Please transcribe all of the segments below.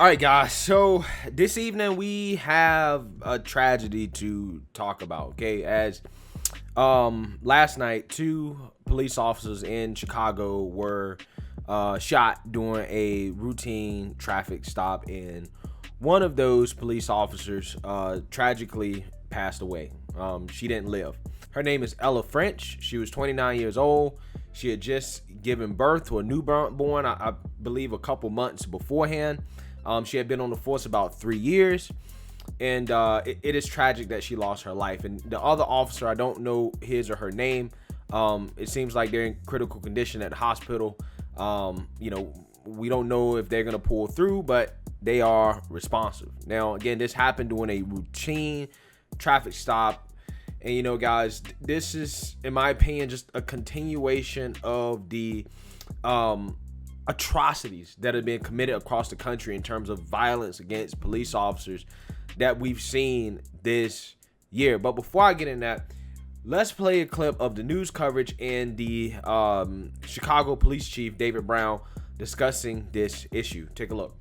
All right, guys. So this evening we have a tragedy to talk about. Okay, as last night, two police officers in Chicago were shot during a routine traffic stop, and one of those police officers tragically passed away. She didn't live. Her name is Ella French. She was 29 years old. She had just given birth to a newborn, I believe, a couple months beforehand. She had been on the force about 3 years, and it is tragic that she lost her life. And the other officer, I don't know his or her name. It seems like they're in critical condition at the hospital. We don't know if they're gonna pull through, but they are responsive. Now, again, this happened during a routine traffic stop. And guys, this is, in my opinion, just a continuation of the atrocities that have been committed across the country in terms of violence against police officers that we've seen this year. But before I get in that, let's play a clip of the news coverage and the Chicago Police Chief David Brown discussing this issue. Take a look.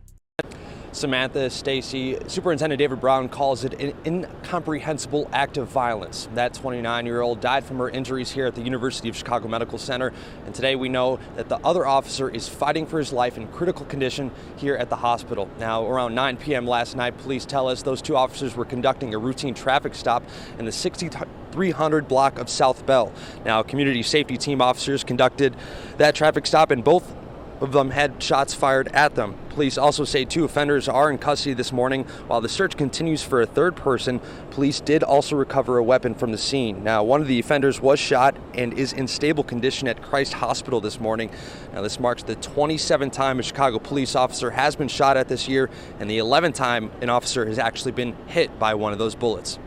Samantha, Stacy, Superintendent David Brown calls it an incomprehensible act of violence. That 29-year-old died from her injuries here at the University of Chicago Medical Center, and today we know that the other officer is fighting for his life in critical condition here at the hospital. Now, around 9 p.m. last night, police tell us those two officers were conducting a routine traffic stop in the 6300 block of South Bell. Now, community safety team officers conducted that traffic stop, and both of them had shots fired at them. Police also say two offenders are in custody this morning. While the search continues for a third person, police did also recover a weapon from the scene. Now, one of the offenders was shot and is in stable condition at Christ Hospital this morning. Now, this marks the 27th time a Chicago police officer has been shot at this year, and the 11th time an officer has actually been hit by one of those bullets.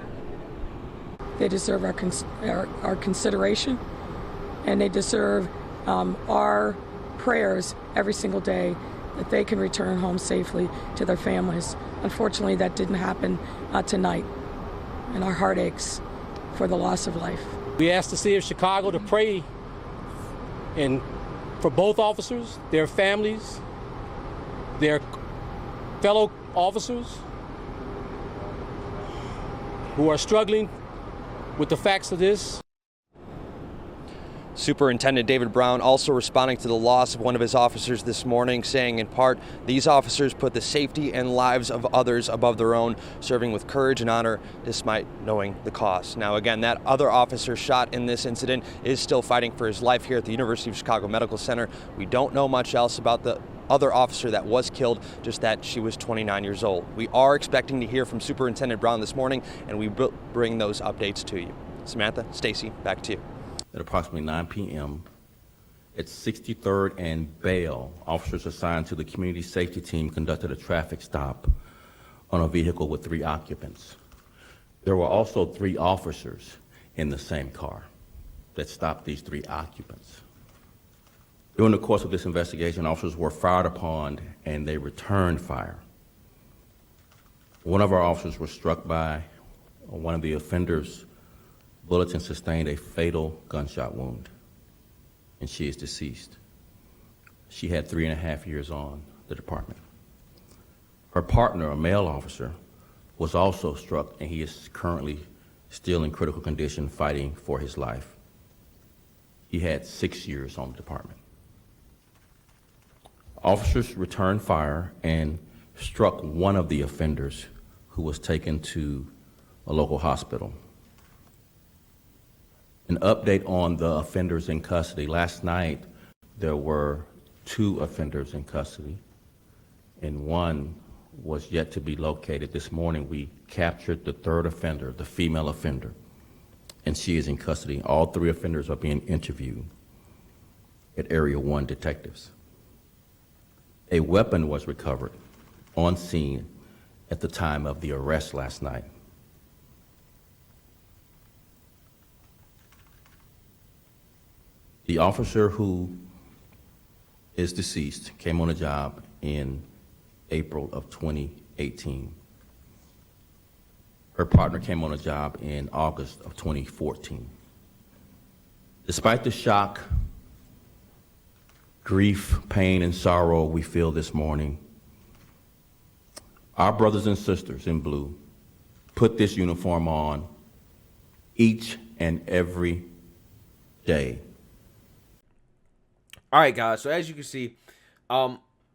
They deserve our consideration, and they deserve our prayers every single day that they can return home safely to their families. Unfortunately, that didn't happen tonight, and our heart aches for the loss of life. We asked the city of Chicago to pray for both officers, their families, their fellow officers who are struggling with the facts of this. Superintendent David Brown also responding to the loss of one of his officers this morning, saying in part, these officers put the safety and lives of others above their own, serving with courage and honor despite knowing the cost. Now, again, that other officer shot in this incident is still fighting for his life here at the University of Chicago Medical Center. We don't know much else about the other officer that was killed, just that she was 29 years old. We are expecting to hear from Superintendent Brown this morning, and we will bring those updates to you. Samantha, Stacy, back to you. At approximately 9 p.m. at 63rd and Bale, officers assigned to the community safety team conducted a traffic stop on a vehicle with 3 occupants. There were also 3 officers in the same car that stopped these 3 occupants. During the course of this investigation, officers were fired upon and they returned fire. One of our officers was struck by one of the offenders' bullets and sustained a fatal gunshot wound, and she is deceased. She had 3.5 years on the department. Her partner, a male officer, was also struck, and he is currently still in critical condition fighting for his life. He had 6 years on the department. Officers returned fire and struck one of the offenders, who was taken to a local hospital. An update on the offenders in custody. Last night, there were 2 offenders in custody, and one was yet to be located. This morning, we captured the 3rd offender, the female offender, and she is in custody. All 3 offenders are being interviewed at Area 1 detectives. A weapon was recovered on scene at the time of the arrest last night. The officer who is deceased came on the job in April of 2018. Her partner came on the job in August of 2014. Despite the shock, grief, pain, and sorrow we feel this morning, Our brothers and sisters in blue put this uniform on each and every day. All right, guys. So as you can see,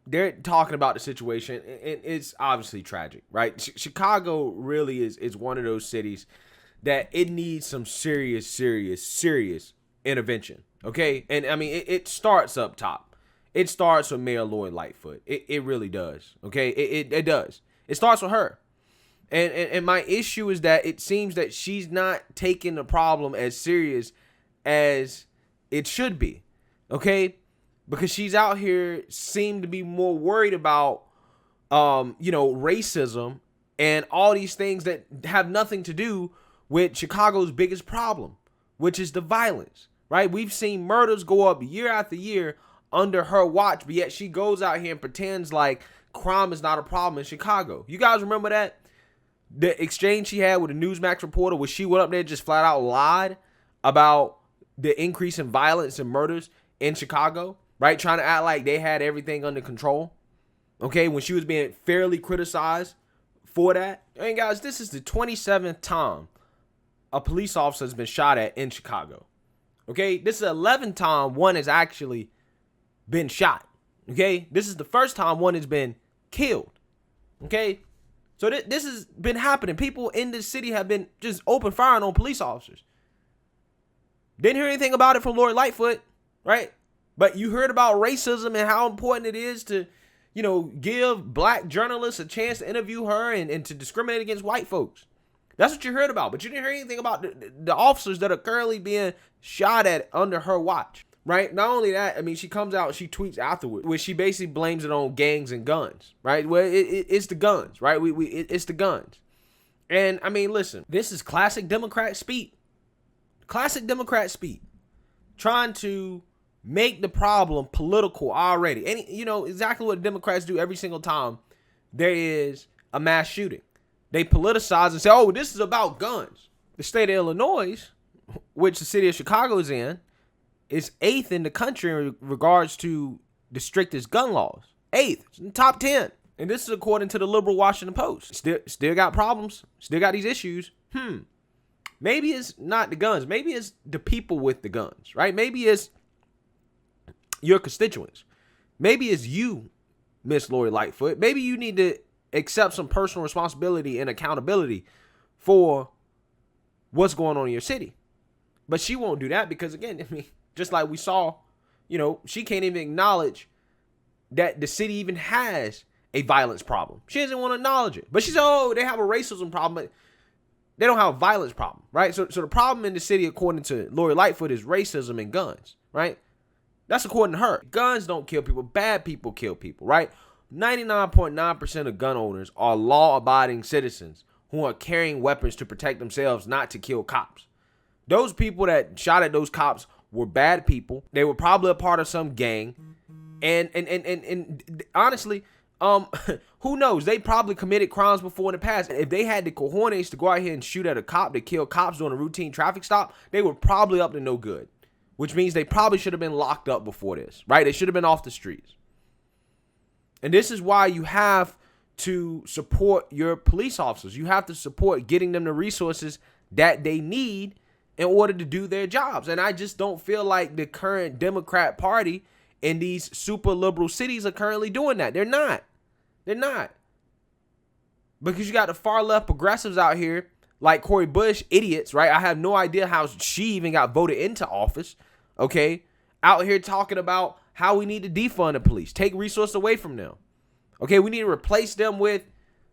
they're talking about the situation, and it's obviously tragic, right? Chicago really is one of those cities that it needs some serious intervention. Okay, and I mean it starts up top. It starts with Mayor Lori Lightfoot. It really does. Okay, it does. It starts with her. And my issue is that it seems that she's not taking the problem as serious as it should be. Okay, because she's out here seem to be more worried about racism and all these things that have nothing to do with Chicago's biggest problem, which is the violence, right? We've seen murders go up year after year under her watch, but yet she goes out here and pretends like crime is not a problem in Chicago. You guys remember that? The exchange she had with a Newsmax reporter where she went up there and just flat out lied about the increase in violence and murders in Chicago, right? Trying to act like they had everything under control. Okay, when she was being fairly criticized for that. And guys, this is the 27th time a police officer has been shot at in Chicago. Okay, this is the 11th time one has actually been shot. Okay, this is the first time one has been killed. Okay, so this has been happening. People in this city have been just open firing on police officers. Didn't hear anything about it from Lori Lightfoot, right? But you heard about racism and how important it is to, give black journalists a chance to interview her and to discriminate against white folks. That's what you heard about. But you didn't hear anything about the officers that are currently being shot at under her watch, right? Not only that, I mean, she comes out, she tweets afterward, where she basically blames it on gangs and guns, right? Well, it's the guns, right? It's the guns. And, I mean, listen, this is classic Democrat speak. Classic Democrat speak. Trying to make the problem political already. And, exactly what Democrats do every single time there is a mass shooting. They politicize and say, oh, this is about guns. The state of Illinois, which the city of Chicago is in, is 8th in the country in regards to the strictest gun laws. 8th. It's in the top 10. And this is according to the liberal Washington Post. Still got problems. Still got these issues. Maybe it's not the guns. Maybe it's the people with the guns, right? Maybe it's your constituents. Maybe it's you, Miss Lori Lightfoot. Maybe you need to accept some personal responsibility and accountability for what's going on in your city. But she won't do that because, again, I mean, just like we saw, she can't even acknowledge that the city even has a violence problem. She doesn't want to acknowledge it. But she said, oh, they have a racism problem, but they don't have a violence problem, right? So the problem in the city, according to Lori Lightfoot, is racism and guns, right? That's according to her. Guns don't kill people. Bad people kill people, right? 99.9% of gun owners are law-abiding citizens who are carrying weapons to protect themselves, not to kill cops. Those people that shot at those cops were bad people. They were probably a part of some gang. And honestly, who knows? They probably committed crimes before in the past. If they had the cojones to go out here and shoot at a cop, to kill cops during a routine traffic stop, they were probably up to no good. Which means they probably should have been locked up before this, right? They should have been off the streets. And this is why you have to support your police officers. You have to support getting them the resources that they need in order to do their jobs. And I just don't feel like the current Democrat Party in these super liberal cities are currently doing that. They're not. They're not. Because you got the far left progressives out here like Cori Bush, idiots, right? I have no idea how she even got voted into office, okay? Out here talking about how we need to defund the police, take resources away from them. Okay, we need to replace them with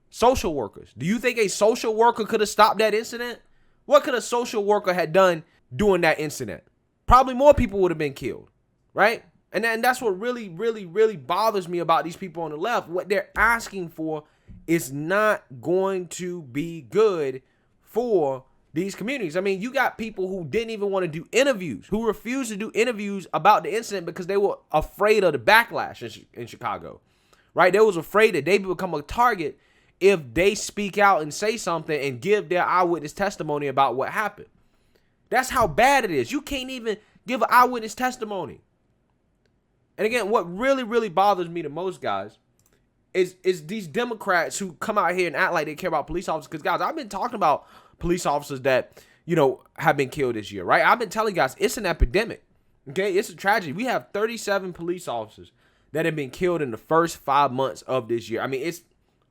social workers. Do you think a social worker could have stopped that incident? What could a social worker have done during that incident? Probably more people would have been killed, right? And that's what really, really, really bothers me about these people on the left. What they're asking for is not going to be good for these communities. I mean, you got people who didn't even want to do interviews, who refused to do interviews about the incident because they were afraid of the backlash in Chicago, right? They was afraid that they would become a target if they speak out and say something and give their eyewitness testimony about what happened. That's how bad it is. You can't even give an eyewitness testimony. And again, what really, really bothers me the most, guys, is these Democrats who come out here and act like they care about police officers. Because, guys, I've been talking about police officers that, have been killed this year, right? I've been telling you guys it's an epidemic, okay? It's a tragedy. We have 37 police officers that have been killed in the first 5 months of this year. I mean, it's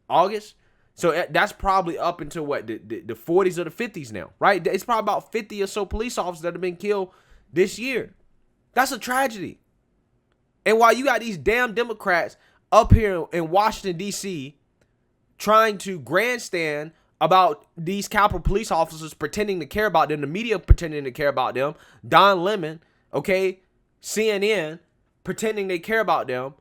August, so that's probably up into what, the 40s or the 50s now, right? It's probably about 50 or so police officers that have been killed this year. That's a tragedy. And while you got these damn Democrats up here in Washington, D.C., trying to grandstand about these Capitol police officers pretending to care about them, the media pretending to care about them, Don Lemon, okay, CNN pretending they care about them,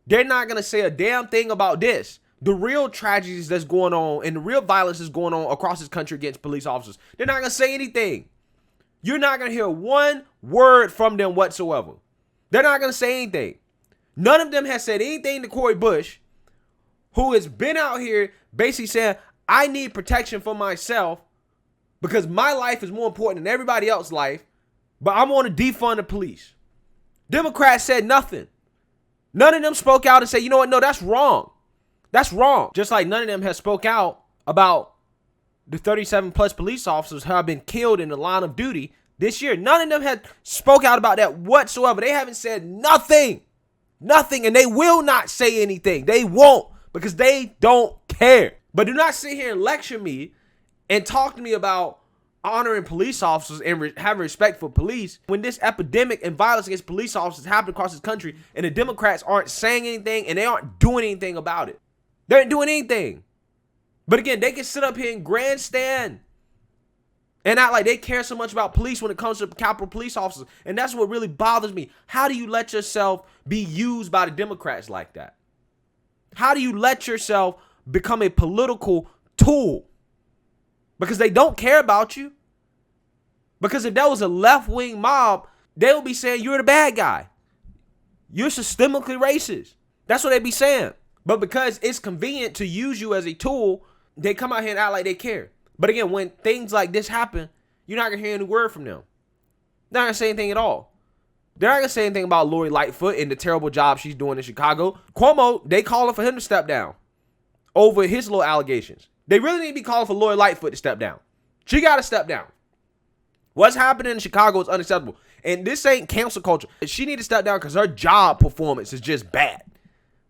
they're not going to say a damn thing about this. The real tragedies that's going on and the real violence that's going on across this country against police officers. They're not going to say anything. You're not going to hear one word from them whatsoever. They're not going to say anything. None of them has said anything to Cori Bush, who has been out here basically saying, I need protection for myself because my life is more important than everybody else's life, but I'm going to defund the police. Democrats said nothing. None of them spoke out and said, you know what? No, that's wrong. That's wrong. Just like none of them has spoke out about the 37 plus police officers who have been killed in the line of duty this year. None of them had spoke out about that whatsoever. They haven't said nothing. Nothing. And they will not say anything. They won't, because they don't care. But do not sit here and lecture me and talk to me about honoring police officers and having respect for police when this epidemic and violence against police officers happen across this country and the Democrats aren't saying anything and they aren't doing anything about it. They aren't doing anything. But again, they can sit up here and grandstand and act like they care so much about police when it comes to Capitol police officers. And that's what really bothers me. How do you let yourself be used by the Democrats like that? How do you let yourself become a political tool? Because they don't care about you. Because if that was a left-wing mob, they would be saying you're the bad guy. You're systemically racist. That's what they'd be saying. But because it's convenient to use you as a tool, they come out here and act like they care. But again, when things like this happen, you're not going to hear any word from them. They're not going to say anything at all. They're not going to say anything about Lori Lightfoot and the terrible job she's doing in Chicago. Cuomo, they calling for him to step down over his little allegations. They really need to be calling for Lori Lightfoot to step down. She got to step down. What's happening in Chicago is unacceptable. And this ain't cancel culture. She need to step down because her job performance is just bad.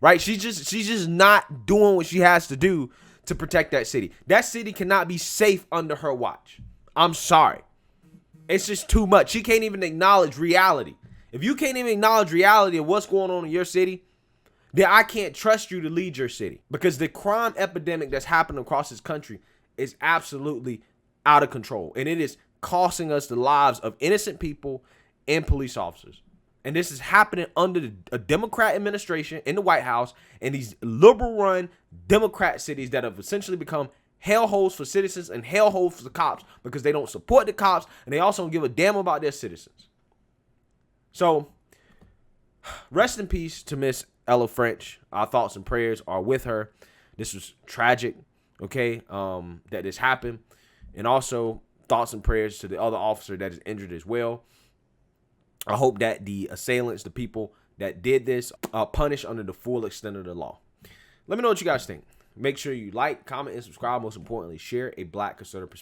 Right? She's just not doing what she has to do to protect that city. That city cannot be safe under her watch. I'm sorry. It's just too much. She can't even acknowledge reality. If you can't even acknowledge reality of what's going on in your city, then I can't trust you to lead your city. Because the crime epidemic that's happening across this country is absolutely out of control. And it is costing us the lives of innocent people and police officers. And this is happening under a Democrat administration in the White House and these liberal-run Democrat cities that have essentially become hellholes for citizens and hellholes for the cops because they don't support the cops and they also don't give a damn about their citizens. So, rest in peace to Miss Ella French. Our thoughts and prayers are with her. This was tragic, okay, that this happened. And also, thoughts and prayers to the other officer that is injured as well. I hope that the assailants, the people that did this, are punished under the full extent of the law. Let me know what you guys think. Make sure you like, comment, and subscribe. Most importantly, share a Black conservative perspective.